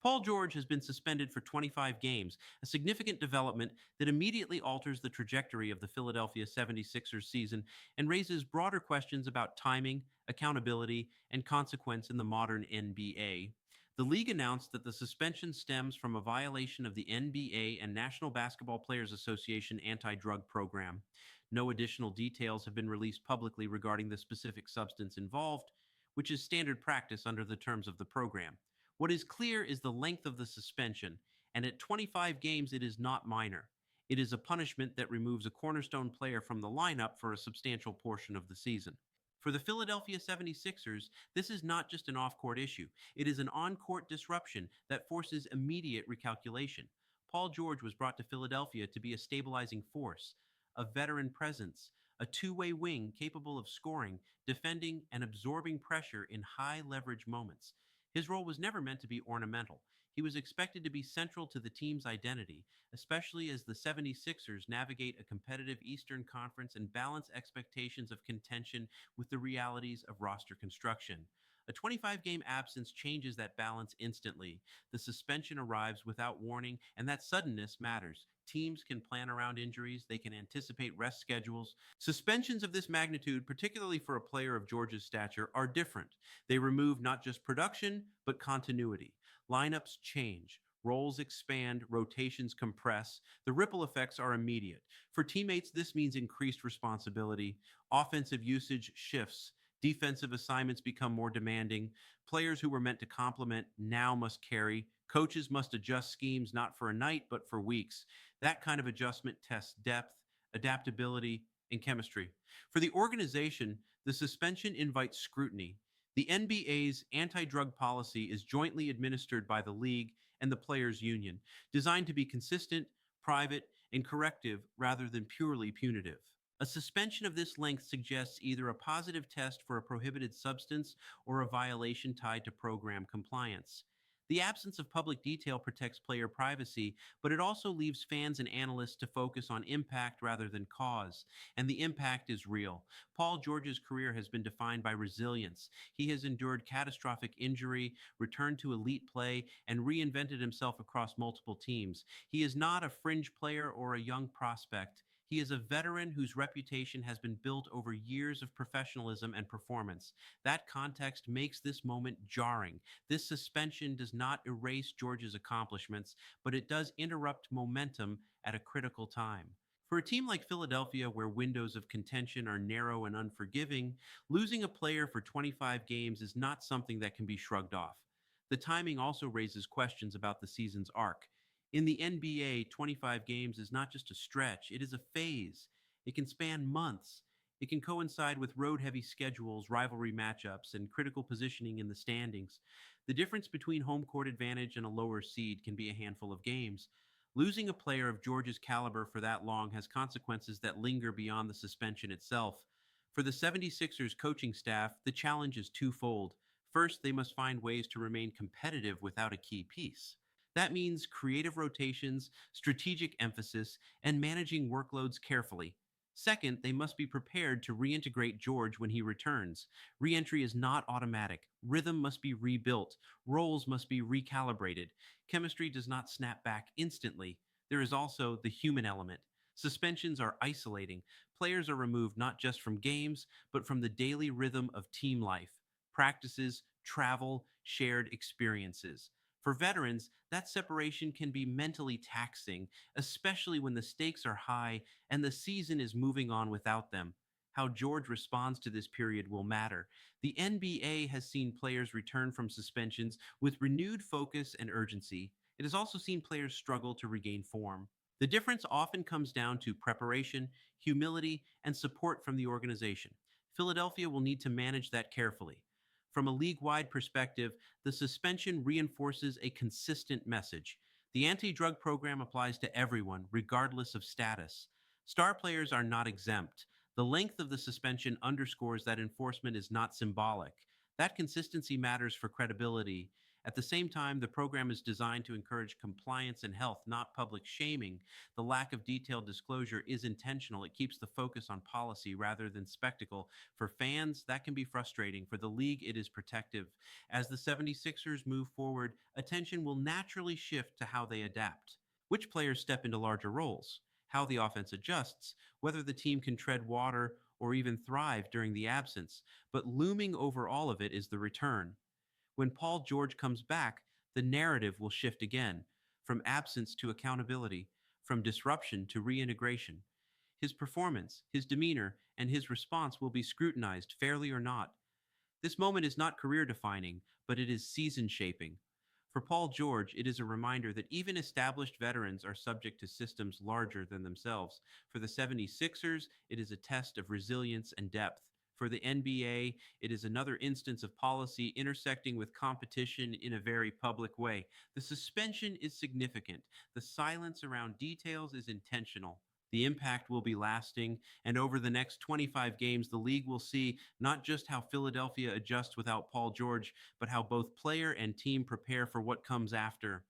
Paul George has been suspended for 25 games, a significant development that immediately alters the trajectory of the Philadelphia 76ers season and raises broader questions about timing, accountability, and consequence in the modern NBA. The league announced that the suspension stems from a violation of the NBA and National Basketball Players Association anti drug program. No additional details have been released publicly regarding the specific substance involved, which is standard practice under the terms of the program. What is clear is the length of the suspension, and at 25 games, it is not minor. It is a punishment that removes a cornerstone player from the lineup for a substantial portion of the season. For the Philadelphia 76ers, this is not just an off court issue, it is an on court disruption that forces immediate recalculation. Paul George was brought to Philadelphia to be a stabilizing force, a veteran presence, a two-way wing capable of scoring, defending, and absorbing pressure in high leverage moments. His role was never meant to be ornamental. He was expected to be central to the team's identity, especially as the 76ers navigate a competitive Eastern Conference and balance expectations of contention with the realities of roster construction. A 25 game absence changes that balance instantly. The suspension arrives without warning, and that suddenness matters. Teams can plan around injuries, they can anticipate rest schedules. Suspensions of this magnitude, particularly for a player of George's stature, are different. They remove not just production, but continuity. Lineups change. Roles expand, rotations compress. The ripple effects are immediate. For teammates, this means increased responsibility. Offensive usage shifts. Defensive assignments become more demanding. Players who were meant to complement now must carry. Coaches must adjust schemes not for a night, but for weeks. That kind of adjustment tests depth, adaptability, and chemistry. For the organization, the suspension invites scrutiny. The NBA's anti drug policy is jointly administered by the league and the players' union, designed to be consistent, private, and corrective rather than purely punitive. A suspension of this length suggests either a positive test for a prohibited substance or a violation tied to program compliance. The absence of public detail protects player privacy, but it also leaves fans and analysts to focus on impact rather than cause. And the impact is real. Paul George's career has been defined by resilience. He has endured catastrophic injury, returned to elite play, and reinvented himself across multiple teams. He is not a fringe player or a young prospect. He is a veteran whose reputation has been built over years of professionalism and performance. That context makes this moment jarring. This suspension does not erase George's accomplishments, but it does interrupt momentum at a critical time. For a team like Philadelphia, where windows of contention are narrow and unforgiving, losing a player for 25 games is not something that can be shrugged off. The timing also raises questions about the season's arc. In the NBA, 25 games is not just a stretch, it is a phase. It can span months. It can coincide with road heavy schedules, rivalry matchups, and critical positioning in the standings. The difference between home court advantage and a lower seed can be a handful of games. Losing a player of George's caliber for that long has consequences that linger beyond the suspension itself. For the 76ers coaching staff, the challenge is twofold. First, they must find ways to remain competitive without a key piece. That means creative rotations, strategic emphasis, and managing workloads carefully. Second, they must be prepared to reintegrate George when he returns. Reentry is not automatic. Rhythm must be rebuilt. Roles must be recalibrated. Chemistry does not snap back instantly. There is also the human element. Suspensions are isolating. Players are removed not just from games, but from the daily rhythm of team life, practices, travel, shared experiences. For veterans, that separation can be mentally taxing, especially when the stakes are high and the season is moving on without them. How George responds to this period will matter. The NBA has seen players return from suspensions with renewed focus and urgency. It has also seen players struggle to regain form. The difference often comes down to preparation, humility, and support from the organization. Philadelphia will need to manage that carefully. From a league wide perspective, the suspension reinforces a consistent message. The anti drug program applies to everyone, regardless of status. Star players are not exempt. The length of the suspension underscores that enforcement is not symbolic. That consistency matters for credibility, At the same time, the program is designed to encourage compliance and health, not public shaming. The lack of detailed disclosure is intentional. It keeps the focus on policy rather than spectacle. For fans, that can be frustrating. For the league, it is protective. As the 76ers move forward, attention will naturally shift to how they adapt. Which players step into larger roles? How the offense adjusts? Whether the team can tread water or even thrive during the absence? But looming over all of it is the return. When Paul George comes back, the narrative will shift again, from absence to accountability, from disruption to reintegration. His performance, his demeanor, and his response will be scrutinized, fairly or not. This moment is not career defining, but it is season shaping. For Paul George, it is a reminder that even established veterans are subject to systems larger than themselves. For the 76ers, it is a test of resilience and depth. For the NBA, it is another instance of policy intersecting with competition in a very public way. The suspension is significant. The silence around details is intentional. The impact will be lasting, and over the next 25 games, the league will see not just how Philadelphia adjusts without Paul George, but how both player and team prepare for what comes after.